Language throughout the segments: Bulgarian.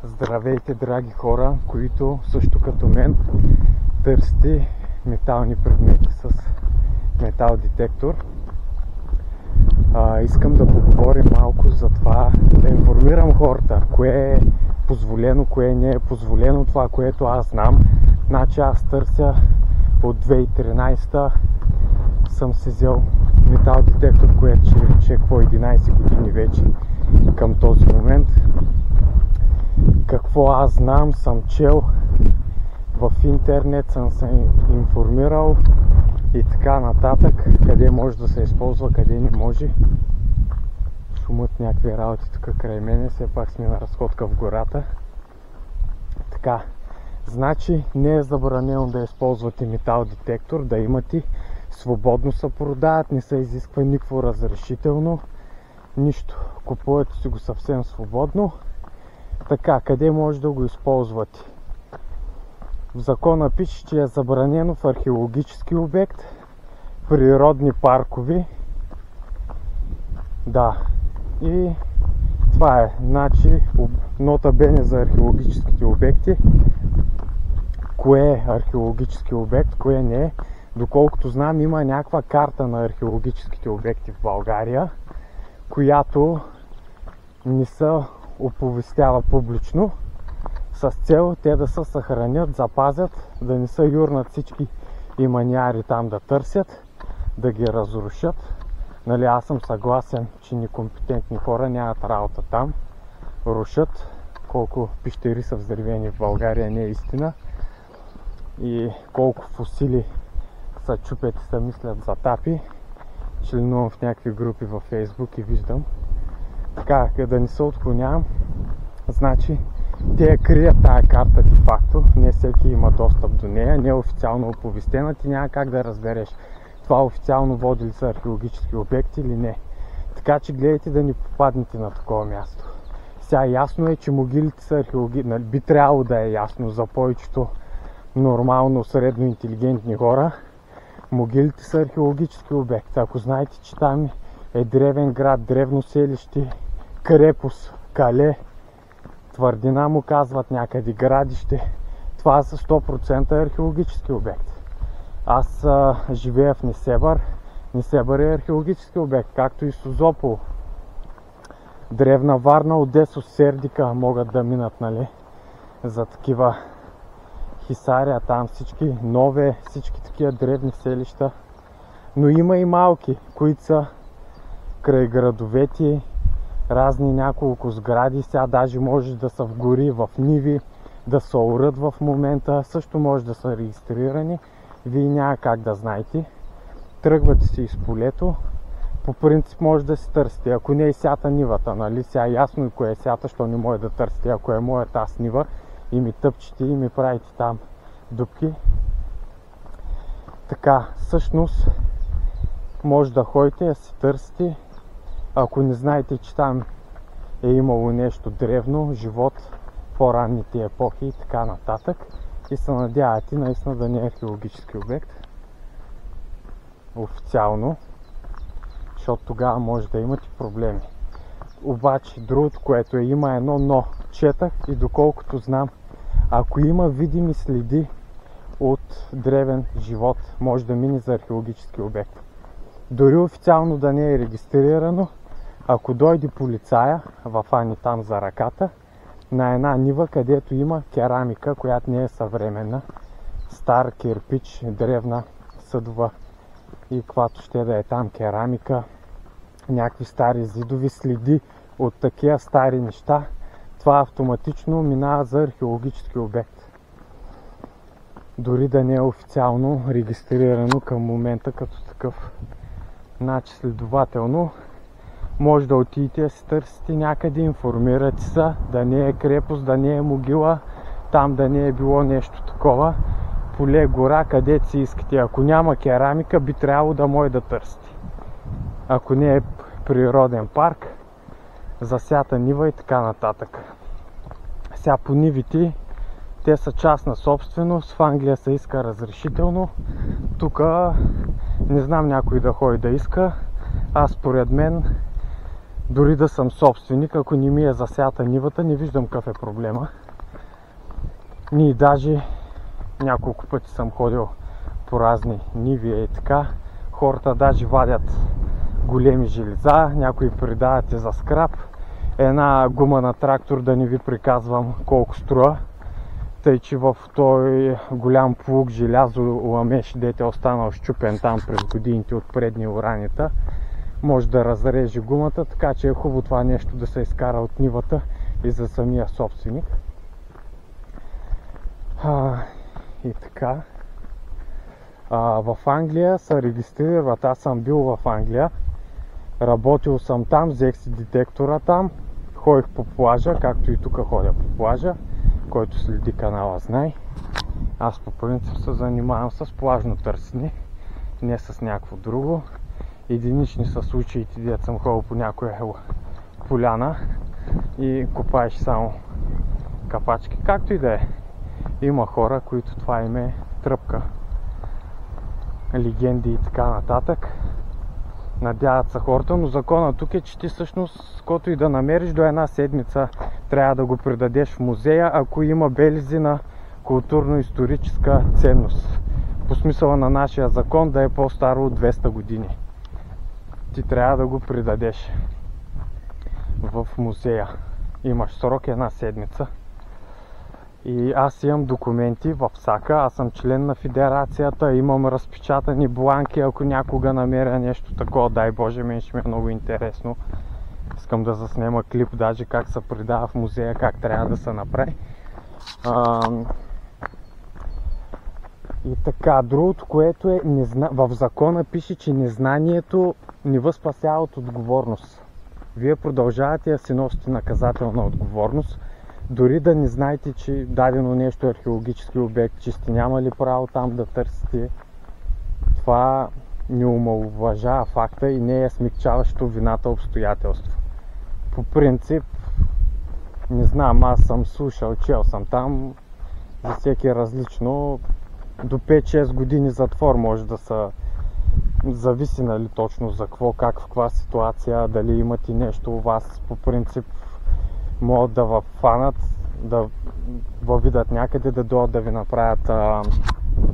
Здравейте, драги хора, които също като мен търсите метални предмети с метал детектор. Искам да поговорим малко за това, да информирам хората, кое е позволено, кое не е позволено, това, което аз знам. Значи аз търся от 2013 съм си взел метал детектор, което ще е 11 години вече към този момент. Какво аз знам, съм чел в интернет, съм се информирал и така нататък, къде може да се използва, къде не може. Шумът някакви работи тук край мене, все пак сме на разходка в гората. Така, значи не е забранено да използвате метал детектор, да имате, свободно се продават, не се изисква никакво разрешително, нищо, купувате си го съвсем свободно. Така, къде може да го използвате? В закона пише, че е забранено в археологически обект, природни паркове. Да, и това е. Значи, нота бене за археологическите обекти. Кое е археологически обект, кое не е. Доколкото знам, има някаква карта на археологическите обекти в България, която не се оповестява публично, с цел те да се съхранят, запазят, да не се юрнат всички иманяри там да търсят, да ги разрушат. Нали, аз съм съгласен, че некомпетентни хора нямат работа там, рушат. Колко пещери са взривени в България не е истина. И колко фосили са чупят и се мислят за тапи. Членувам в някакви групи във Фейсбук и виждам. Така, да не се отклонявам, значи те я крият тая карта де факто, не всеки има достъп до нея, не е официално оповестена, ти няма как да разбереш това официално води ли са археологически обекти или не. Така че гледайте да не попаднете на такова място. Сега ясно е, че могилите са археологически, би трябвало да е ясно за повечето нормално средно интелигентни хора. Могилите са археологически обекти. Ако знаете, че там е древен град, древно селище, крепост, кале, твърдина му казват някъде, градище, това са 100% археологически обекти. Аз живея в Несебър. Несебър е археологически обект, както и Созопол. Древна Варна, Одесо, Сердика могат да минат, нали, за такива Хисария, там всички Нове, всички такива древни селища. Но има и малки, които са край градовете, разни няколко сгради, сега даже може да са в гори, в ниви, да са орът в момента, също може да са регистрирани, вие няма как да знаете. Тръгвате си из полето, по принцип може да си търсите, ако не е сята нивата, нали, сега ясно и кое е сята, що не може да търсите, ако е моята аз нива и ми тъпчете и ми правите там дупки. Така, всъщност може да ходите, да си търсите. Ако не знаете, че там е имало нещо древно, живот, по-ранните епохи и така нататък, и се надявате наистина да не е археологически обект официално, защото тогава може да имате проблеми. Обаче другото, което има едно но. Четах и доколкото знам, ако има видими следи от древен живот, може да мине за археологически обект. Дори официално да не е регистрирано, ако дойде полицая в Ани там за ръката, на една нива, където има керамика, която не е съвременна, стар кирпич, древна съдова и каквато ще да е там керамика, някакви стари зидови следи от такива стари неща, това автоматично минава за археологически обект. Дори да не е официално регистрирано към момента като такъв. Значи следователно, може да отидете да си търсите някъде, информирате се, да не е крепост, да не е могила, там да не е било нещо такова, поле, гора, където си искате. Ако няма керамика, би трябвало да може да търсите. Ако не е природен парк, засята нива и така нататък. Сега по нивите, те са частна собственост, в Англия се иска разрешително, тук не знам някой да ходи да иска, аз според мен Дори да съм собственик, ако не ми е засята нивата, не виждам какъв е проблема. Ние даже няколко пъти съм ходил по разни ниви и така. Хората даже вадят големи железа, някои придават за скрап. Една гума на трактор, да не ви приказвам колко струва. Тъй, че в този голям плуг желязо ламеш, дете е останал щупен там през годините от предни уранита, може да разреже гумата, така че е хубаво това нещо да се изкара от нивата и за самия собственик. И така. В Англия се регистрират, аз съм бил в Англия, работил съм там, взех си детектора там, ходих по плажа, както и тук ходя по плажа, който следи канала знае. Аз по принцип се занимавам с плажно търсене, не с някакво друго. Единични са случаите, дето съм ходил по някоя поляна и копаеш само капачки, както и да е. Има хора, които това им е тръпка. Легенди и така нататък. Надяват се хората, но закона тук е, че ти всъщност, който и да намериш, до една седмица трябва да го предадеш в музея, ако има белези на културно-историческа ценност. По смисъла на нашия закон да е по-старо от 200 години. Ти трябва да го предадеш в музея. Имаш срок една седмица. И аз имам документи в сака, аз съм член на федерацията, имам разпечатани бланки, ако някога намеря нещо такова, дай Боже, мен ще ми е много интересно. Искам да заснема клип, даже как се предава в музея, как трябва да се направи. И така, другото, което е, в закона пише, че незнанието не възпасява от отговорност. Вие продължавате да си носите наказателна отговорност, дори да не знаете, че дадено нещо е археологически обект, че сте нямали право там да търсите. Това не омаловажава факта и не е смекчаващо вината обстоятелство. По принцип, не знам, аз съм слушал, чел съм там, за всеки различно, до 5-6 години затвор може да са, зависи нали точно за какво, как, в каква ситуация, дали имате нещо у вас. По принцип могат да във фанат, да въвидат някъде, да дойдат да ви направят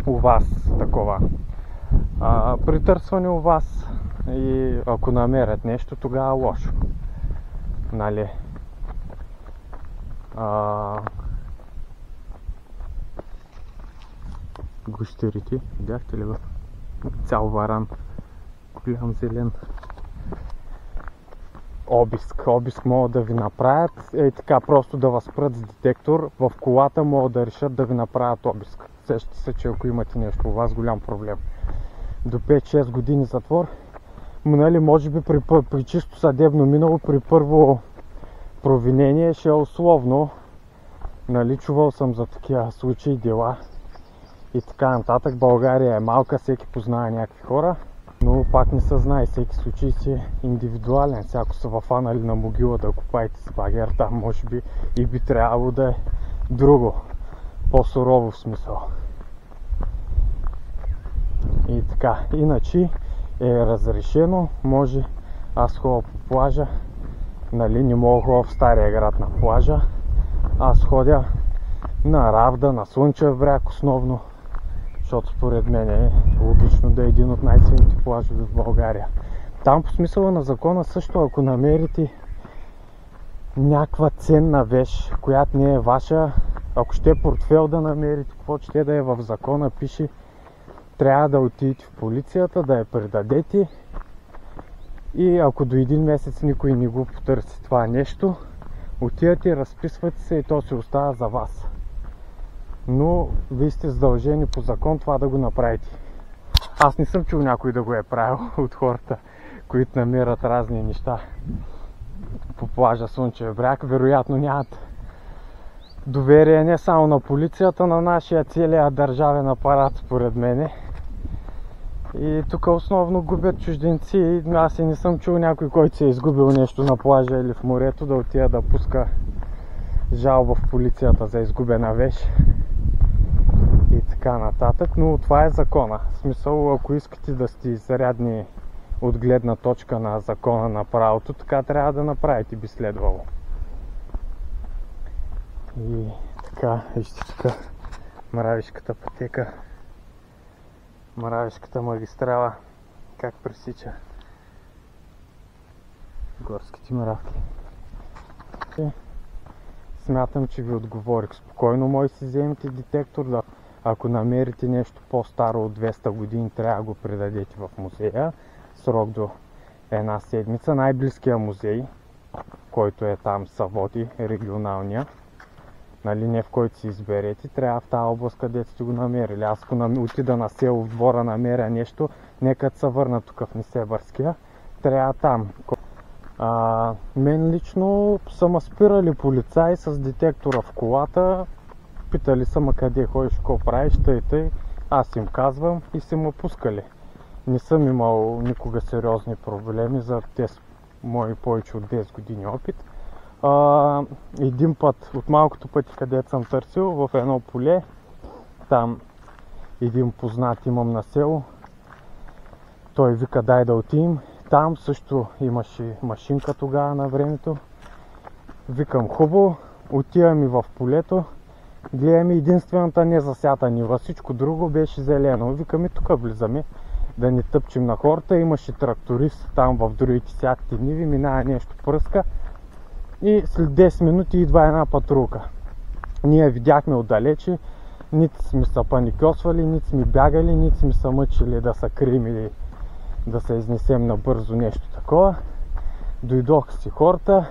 у вас такова притърсване у вас и ако намерят нещо, тогава лошо. Нали? Гущерите, видяхте ли го? Цял варан, голям зелен. Обиск могат да ви направят, така просто да възпрат с детектор, в колата могат да решат да ви направят обиск. Сещате се, че ако имате нещо у вас, голям проблем. До 5-6 години затвор, нали, може би при чисто съдебно минало, при първо провинение ще е условно. Нали, чувал съм за такива случаи, дела и така нататък. България е малка, всеки познава някакви хора. Но пак не се знае, всеки случай си е индивидуален. Всяко са въфанали на могила да копаете с багер, там може би и би трябвало да е друго, по-сурово в смисъл. И така, иначе е разрешено, може, аз ходя по плажа, нали, не мога ходя в Стария град на плажа, аз ходя на Равда, на Слънчев бряг основно, защото според мен е логично да е един от най-ценните плажове в България. Там по смисъла на закона също, ако намерите някаква ценна вещ, която не е ваша, ако ще е портфел да намерите, какво ще да е в закона, пише, трябва да отидете в полицията, да я предадете и ако до един месец никой не го потърси това нещо, отидете, разписвате се и то се остава за вас. Но вие сте задължени по закон това да го направите. Аз не съм чул някой да го е правил от хората, които намират разни неща по плажа Слънчев бряг. Вероятно нямат доверие не само на полицията, на нашия целия държавен апарат, според мене. И тук основно губят чужденци. Аз и не съм чул някой, който се е изгубил нещо на плажа или в морето, да отида да пуска жалба в полицията за изгубена вещ и така нататък, но това е закона. В смисъл, ако искате да сте зарядни от гледна точка на закона на правото, така трябва да направите, би следвало. И така, вижте тук Мравишката пътека, Мравишката магистрала, как пресича горските мравки. Смятам, че ви отговорих. Спокойно може да си вземете детектор, да. Ако намерите нещо по-старо от 200 години, трябва да го предадете в музея. Срок до една седмица. Най-близкия музей, който е там Саводи, регионалния, нали, не в който си изберете, трябва в тази област, където сте го намерили. Аз ако отида на село в двора, намеря нещо, нека се върна тук в Несебърския, трябва там. Мен лично са ме спирали полицаи с детектора в колата, питали са ме къде ходиш, какво правиш, тъй. Аз им казвам и са ме пускали. Не съм имал никога сериозни проблеми за тези мои повече от 10 години опит. Един път, от малкото пъти, където съм търсил, в едно поле, там един познат имам на село, той вика дай да отидем. Там също имаше машинка тогава на времето. Викам хубаво, отивам и в полето, гледаме единствената незасята нива, всичко друго беше зелено. Викам и тук влизаме, да не тъпчем на хората. Имаше тракторист там в другите сятите ниви, минава нещо пръска и след 10 минути идва една патрулка. Ние видяхме отдалече, нито сме се паникьосвали, нито сме бягали, нито сме се мъчили да се крием или да се изнесем набързо нещо такова. Дойдоха си хората,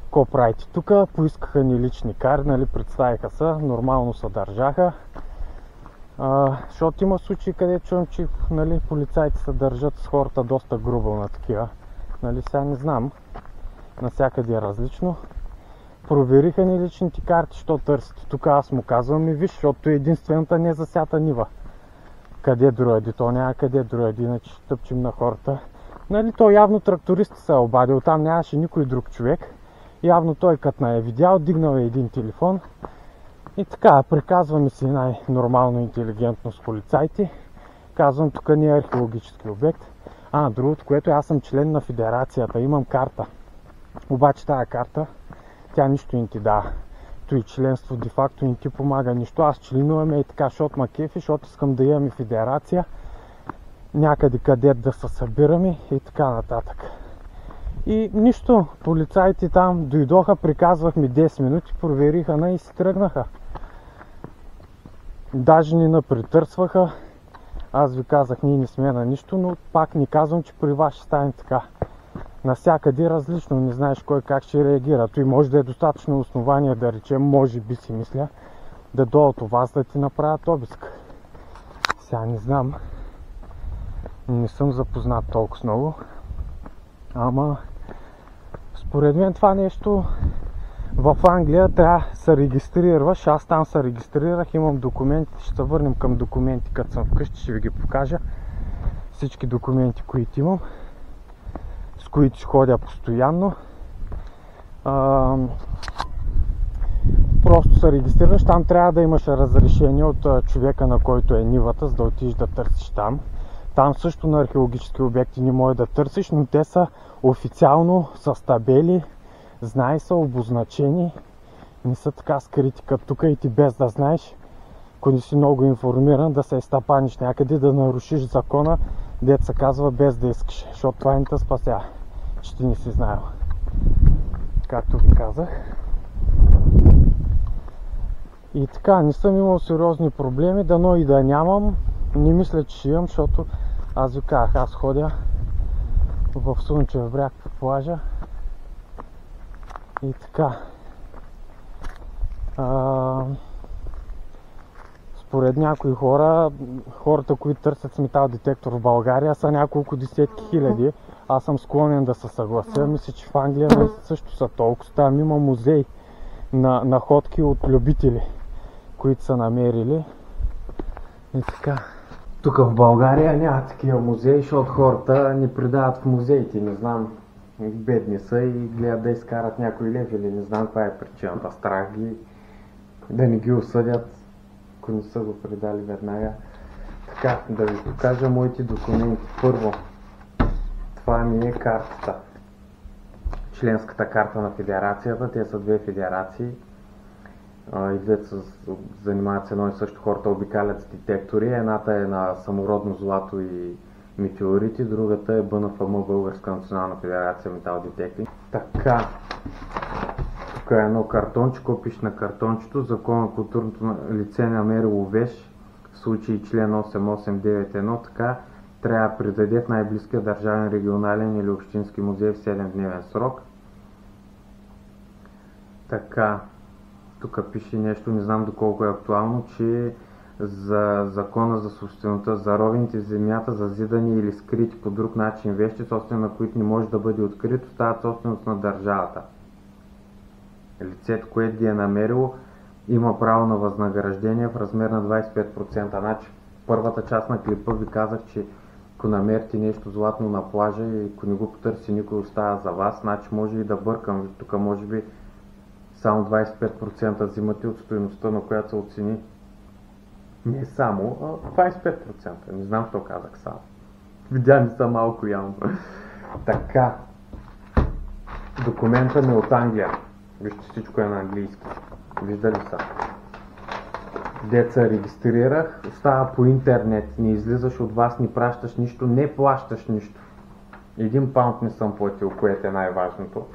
какво правите тук, поискаха ни лични карти, нали, представиха се, нормално се държаха. Защото има случаи, където чувам, че нали, полицайите се държат с хората доста грубо на такива. Нали, сега не знам, навсякъде е различно. Провериха ни личните карти, що търсите. Тук аз му казвам и виж, защото е единствената незасята нива. Къде другади? То няма къде другади, иначе тъпчем на хората. Нали, то явно тракторист се е обадил, там нямаше никой друг човек. Явно той като е видял, дигнал е един телефон. И така, приказваме си най-нормално интелигентно с полицайите. Казвам, тук не е археологически обект. Другото, което аз съм член на федерацията, имам карта. Обаче тази карта, тя нищо не ти дава. И членство де-факто не ти помага нищо. Аз членуваме и така, защото ма кефи, защото искам да имаме федерация, някъде където да се събираме и така нататък. И нищо, полицаите там дойдоха, приказвахме 10 минути, провериха и си тръгнаха. Даже ни напретърсваха. Аз ви казах, ние не сме на нищо, но пак не казвам, че при вас ще стане така. Навсякъде различно, не знаеш кой как ще реагира. Той може да е достатъчно основание, да речем, може би си мисля, да дойдат у вас да ти направят обиск. Сега не знам, не съм запознат толкова много, ама според мен това нещо в Англия трябва да се регистрираш. Аз там се регистрирах, имам документи, ще се върнем към документи, като съм вкъщи, ще ви ги покажа. Всички документи, които имам, с които ще ходя постоянно. Просто се регистрираш, там трябва да имаш разрешение от човека, на който е нивата, за да отидеш да търсиш там. Там също на археологически обекти не може да търсиш, но те са официално с табели, знай са обозначени, не са така скрити като тук и ти без да знаеш, ако не си много информиран, да се изтъпаниш някъде, да нарушиш закона, дето се казва без да искаш, защото това не те спасява, че ти не си знаел. Както ви казах. И така, не съм имал сериозни проблеми, дано и да нямам. Не мисля, че ще имам, защото аз ви казах, аз ходя в Слънчев бряг по плажа. И така. Според някои хора, хората, които търсят с метал детектор в България, са няколко десетки хиляди. Аз съм склонен да се съглася. Мисля, че в Англия също са толкова. Там има музей на находки от любители, които са намерили. И така. Тук в България няма такива музеи, защото хората ни предават в музеите. Не знам, бедни са и гледат да изкарат някой лев или не знам каква е причината. Страх ги да не ги осъдят, ако не са го предали веднага. Така, да ви покажа моите документи. Първо, Това ми е картата. Членската карта на федерацията. Те са две федерации. И двете занимават с едно и също, хората обикалят с детектори. Едната е на самородно злато и метеорити, другата е БНФМ, Българска национална федерация метал детектинг. Така, тук е едно картонче, пише на картончето: Закон на културното лице намерило вещ, в случай член 8891, така трябва да предаде в най-близкия държавен, регионален или общински музей в 7-дневен срок. Така, тук пише нещо, не знам доколко е актуално, че за закона за собствеността, заровените в земята, зазидани или скрити по друг начин вещи, собствено на които не може да бъде открито, стават собственост на държавата. Лицето, което ги е намерило, има право на възнаграждение в размер на 25%. Значи, първата част на клипа ви казах, че ако намерите нещо златно на плажа и ако не го потърси никой, остава за вас, значи може и да бъркам. Тук може би само 25% взимате от стойността, на която се оцени. Не само, а 25%. Не знам, що казах само. Видя не са малко явно. Така. Документа ми е от Англия. Вижте, всичко е на английски. Виждали са. Деца регистрирах, остава по интернет, не излизаш от вас, не пращаш нищо, не плащаш нищо. 1 паунд не съм платил, което е най-важното.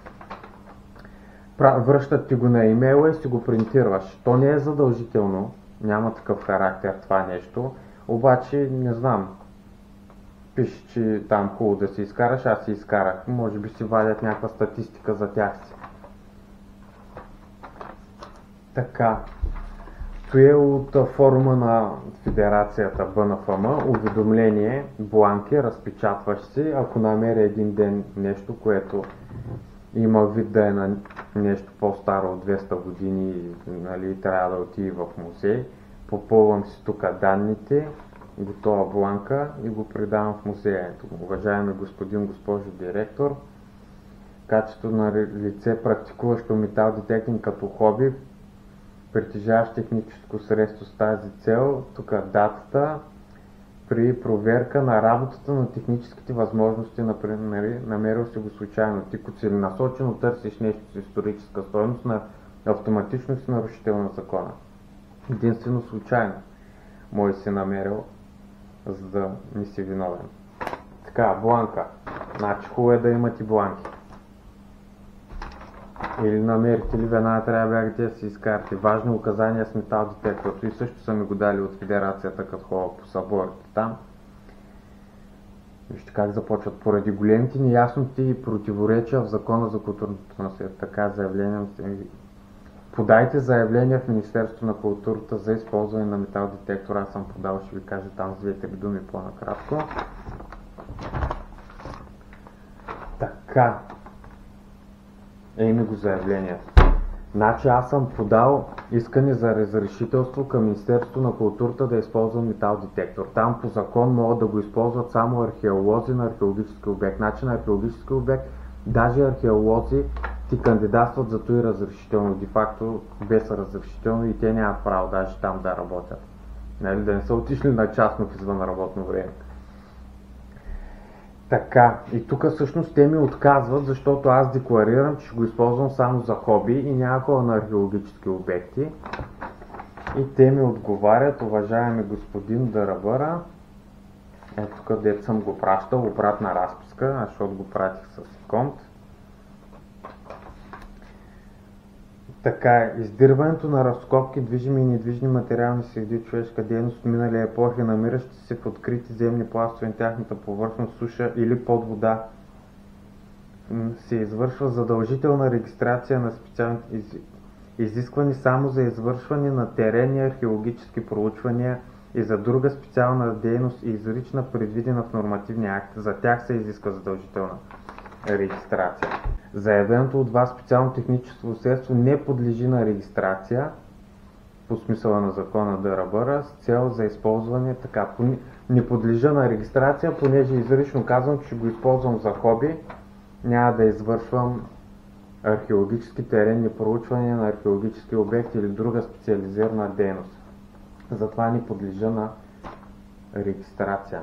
Връщат ти го на имейла и си го принтираш. То не е задължително, няма такъв характер това нещо, обаче не знам. Пише, че там хубаво да си изкараш, аз си изкарах. Може би си вадят някаква статистика за тях си. Така. Той е от форума на федерацията БНФМ, уведомление, бланки, разпечатваш си, ако намеря един ден нещо, което има вид да е на нещо по-старо от 200 години, нали, трябва да отиде в музей, попълвам си тук данните, готова бланка и го предавам в музея. Уважаеми господин, госпожо директор, качеството на лице, практикуващо метал детектинг като хоби, притежаващ техническо средство с тази цел, тук датата, при проверка на работата на техническите възможности, намерил си го случайно. Ти като целенасочено търсиш нещо с историческа стойност, автоматично си нарушител на закона. Единствено случайно мой си намерил, за да не си виновен. Така, бланка. Значи хубаво е да имате бланки. Или намерите ли, веднага трябва да бягате да си изкарате. Важни указания с метал детектор. И също са ми го дали от федерацията, като хора по съборите там. Вижте как започват. Поради големите неясноти и противоречия в закона за културното наследство. Така, заявление. Подайте заявление в Министерството на културата за използване на метал детектор. Аз съм подал, ще ви кажа там с 2-3 думи по-накратко. Така. Еми го заявлението. Значи аз съм подал искане за разрешителство към Министерството на културата да използвам метал детектор. Там по закон могат да го използват само археолози на археологически обект. Значи на археологически обект даже археолози ти кандидатстват за това разрешително. Де факто без разрешително и те нямат право даже там да работят. Нали, да не са отишли на частно в извънработно време. Така, и тук всъщност те ми отказват, защото аз декларирам, че ще го използвам само за хоби и някакво на археологически обекти. И те ми отговарят: уважаеми господин Дарабъра, ето тук дето съм го пращал, обратна разписка, защото го пратих с конт. Така, издирването на разкопки, движими и недвижими материални следи човешка дейност от минали епохи, намиращи се в открити земни пластове на тяхната повърхност, суша или под вода, се извършва задължителна регистрация на специални изисквани само за извършване на теренни археологически проучвания и за друга специална дейност и изрична предвидена в нормативния акт. За тях се изисква задължителна регистрация. Заявеното от вас специално техническо средство не подлежи на регистрация по смисъла на закона ДРБР с цел за използване така. Не подлежа на регистрация, понеже изрично казвам, че ще го използвам за хоби, няма да извършвам археологически теренни проучвания на археологически обекти или друга специализирана дейност. Затова не подлежа на регистрация.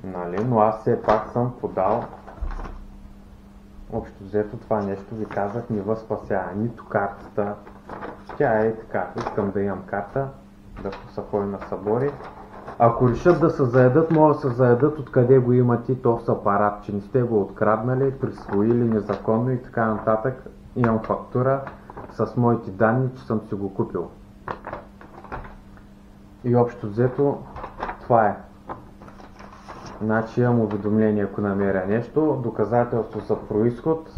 Нали? Но аз все пак съм подал. Общо взето това нещо ви казах, не възпасява нито картата. Тя е така, искам да имам карта, да се ходи на събори. Ако решат да се заедат, могат да се заедат откъде го имат и то с апарат, че не сте го откраднали, присвоили незаконно и така нататък. Имам фактура с моите данни, че съм си го купил. И общо взето това е. Значи имам уведомление, ако намеря нещо, доказателство за произход,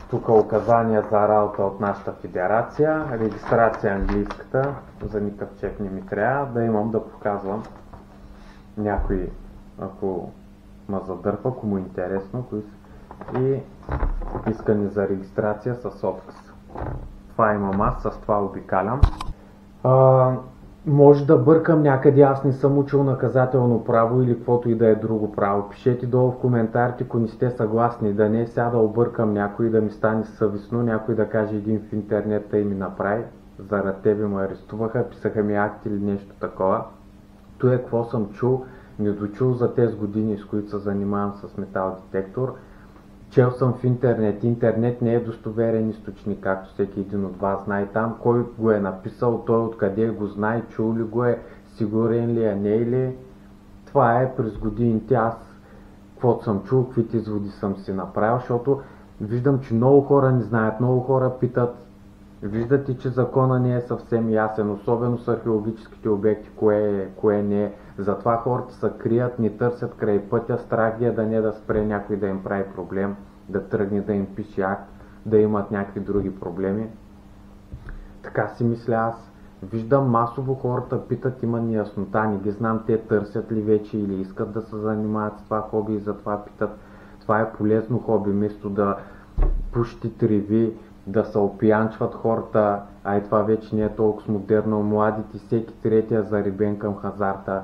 тук указания за работа от нашата федерация, регистрация английската, за никакъв чек не ми трябва, да имам да показвам някой, ако ме задърпа, ако му е интересно, и искане за регистрация с отказ. Това имам аз, с това обикалям. Може да бъркам някъде, аз не съм учил наказателно право или каквото и да е друго право. Пишете долу в коментарите, ако не сте съгласни, да не е сега да объркам някой, да ми стане съвестно, някой да каже един в интернета и ми направи. Заради тебе ме арестуваха, писаха ми акт или нещо такова. То е какво съм чул, недочул за тези години, с които се занимавам с метал детектор. Чел съм в интернет. Интернет не е достоверен източник, както всеки един от вас знае там. Кой го е написал, той откъде го знае, чул ли го е, сигурен ли е, не е ли. Това е през годините аз, каквото съм чул, каквито изводи съм си направил, защото виждам, че много хора не знаят, много хора питат. Виждате, че закона не е съвсем ясен, особено с археологическите обекти, кое не е. Затова хората се крият, не търсят край пътя, страх ги е да не да спре някой да им прави проблем, да тръгне да им пише акт, да имат някакви други проблеми. Така си мисля аз. Виждам масово хората питат, има неяснота, не ги знам те търсят ли вече или искат да се занимават с това хоби и затова питат. Това е полезно хоби, вместо да пушти треви, да се опиянчват хората, а и това вече не е толкова модерно, младите, всеки третия зарибен към хазарта.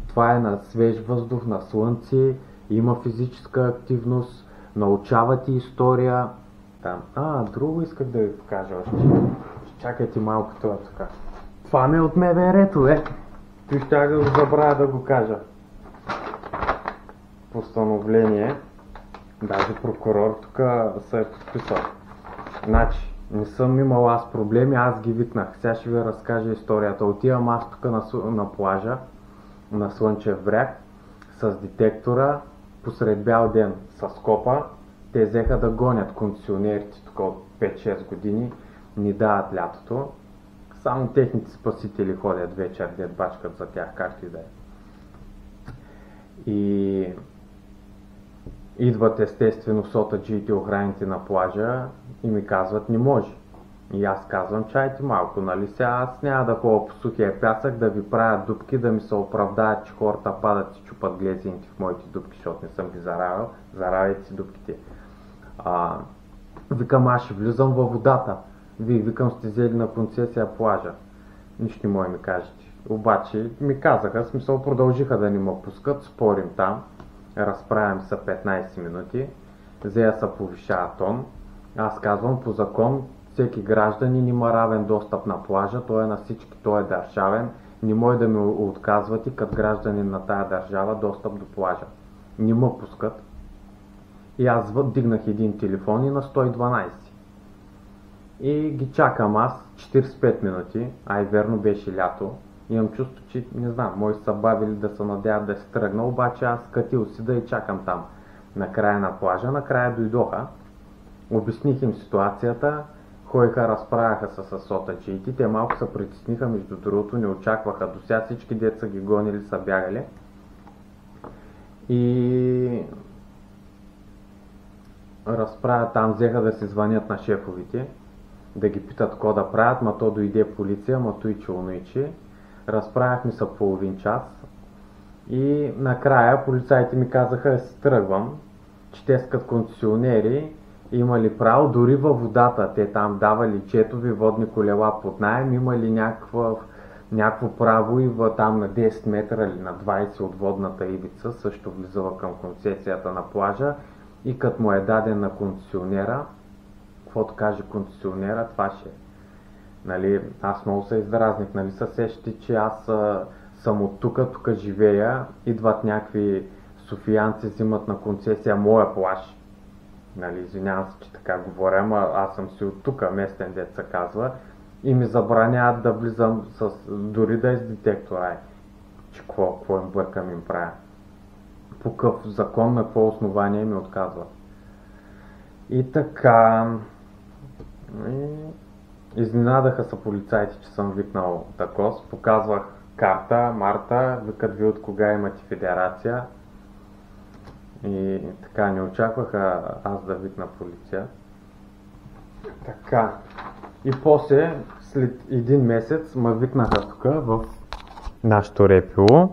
Това е на свеж въздух, на слънце, има физическа активност, научавате история. Там. Друго исках да ви покажа още. Чакайте малко това така. Това ми е от МВР-то, Ти ще да го забравя да го кажа. Постановление. Даже прокурор тук се е подписал. Значи, не съм имал аз проблеми, аз ги викнах. Сега ще ви разкажа историята. Отивам аз тук на плажа, на Слънчев бряг, с детектора, посред бял ден, с копа. Те взеха да гонят концесионерите тук от 5-6 години, ни дават лятото. Само техните спасители ходят вечер, дед бачкат за тях, както и да е. И идват естествено сотаджиите, охраните на плажа и ми казват не може. И аз казвам чайте малко, нали сега аз няма да ходя по сухия пясък, да ви правя дупки, да ми се оправдаят, че хората падат и чупат глезените в моите дупки, защото не съм ги заравил. Заравяйте си дупките. Викам аз ще влизам във водата. Вие викам сте взели на концесия плажа. Нищо не може ми кажете. Обаче ми казаха, смисъл продължиха да ни ме пускат, спорим там. Разправям се 15 минути, зея се повишава тон. Аз казвам по закон, всеки гражданин има равен достъп на плажа, той е на всички, той е държавен. Не може да ми отказвате като гражданин на тая държава достъп до плажа. Не ме пускат. И аз дигнах един телефон и на 112. И ги чакам аз 45 минути, и верно беше лято. Имам чувство, че не знам, може са бавили да се надяват да се тръгна, обаче аз катил си да и чакам там на края на плажа. Накрая дойдоха, обясних им ситуацията, ходиха, разправяха се с сотаджиите, те малко се притесниха, между другото, не очакваха, до сега всички деца ги гонили, са бягали. И разправят там, взеха да си звънят на шефовите, да ги питат какво да правят, ма то дойде полиция, ма той чулничи. Разправяхме се половин час и накрая полицаите ми казаха да си тръгвам, че те скат концесионери имали право дори във водата. Те там давали четови водни колела под наем, имали някакво право и там на 10 метра или на 20 от водната ивица, също влизала към концесията на плажа и като му е даден на концесионера, каквото каже концесионера, това ще е. Нали, аз много се издразних, нали се сещате, че аз съм от тук живея, идват някакви софиянци, взимат на концесия моя плаж. Нали, извинявам се, че така говоря, ама аз съм си от тук, местен дет се казва, и ми забраняват да влизам дори да е с детектора. Че какво им бъркам им правя? По какъв закон, на какво основание ми отказват? И така... Изненадаха са полицайите, че съм викнал ТАКОС. Показвах карта, Марта, викат ви от кога имате федерация. И така, не очакваха аз да викна полиция. Така. И после, след един месец, ме викнаха тук в нашото РПУ.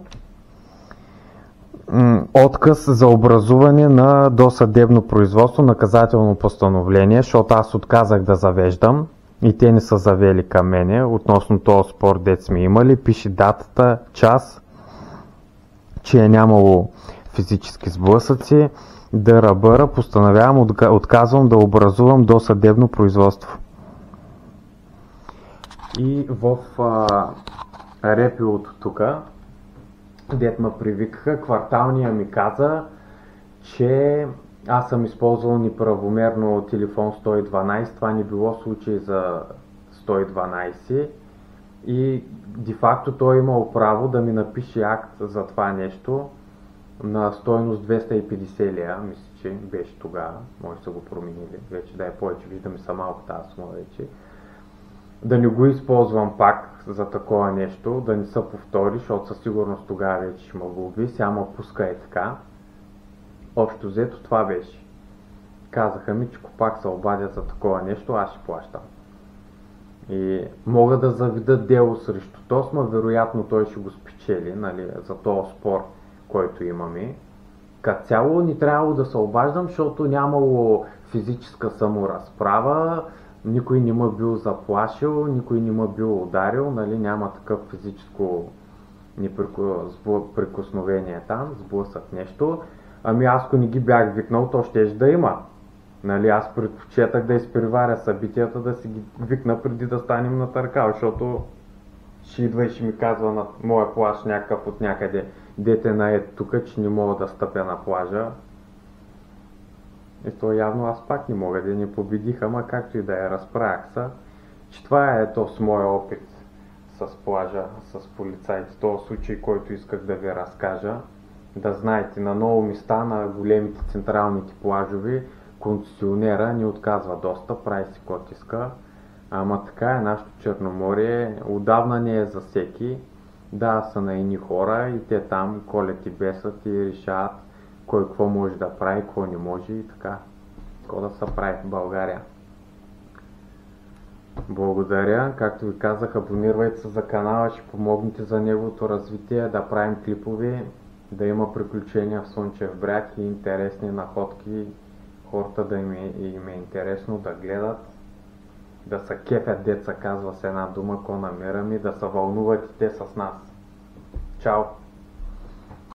Отказ за образуване на досъдебно производство, наказателно постановление, защото аз отказах да завеждам и те не са завели към мене относно този спор, дет сме имали. Пише датата, час, че е нямало физически сблъсъци. ДРБР постановявам, отказвам да образувам досъдебно производство. И в РПУ-то тук, дет ме привикаха, кварталния ми каза, че аз съм използвал неправомерно телефон 112, това не било случай за 112 и де-факто той имал право да ми напише акт за това нещо на стойност 250 лева, мисля, че беше тогава, може да са го променили, вече да е повече, виждаме са малко тази сума вече. Да не го използвам пак за такова нещо, да не се повтори, защото със сигурност тогава вече ще ме глоби, сега ме пуска е така. Общо взето това беше. Казаха ми, че пак се обадят за такова нещо, аз ще плащам. И мога да заведа дело срещу Тосма, вероятно той ще го спечели, нали, за този спор, който имаме. Като цяло не трябвало да се обаждам, защото нямало физическа саморазправа, никой не ме бил заплашил, никой не ме бил ударил, нали, няма такъв физическо прикосновение там, сблъсък нещо. Ами аз ако не ги бях викнал, то щеше да има. Нали, аз предпочетах да изпреваря събитията, да си ги викна преди да станем на търкал, защото ще идва и ще ми казва на моя плаж някакъв от някъде, дете наед тук, че не мога да стъпя на плажа. И то явно аз пак не мога да ни победиха, ама както и да я разправях са, че това е то с моя опит с плажа, с полицайите, този случай, който исках да ви разкажа. Да знаете, на много места, на големите централните плажови, концесионера ни отказва достъп, прави си каквото иска. Ама така е, нашето Черноморие отдавна не е за всеки. Да, са на едни хора и те там колят и бесат и решават кой какво може да прави, какво не може и така. Какво да се прави в България. Благодаря. Както ви казах, абонирайте се за канала, ще помогнете за неговото развитие, да правим клипове, да има приключения в Слънчев бряг и интересни находки, хората да им е интересно да гледат, да се кефят, деца казва с една дума, ко намираме, да се вълнуват и те с нас. Чао!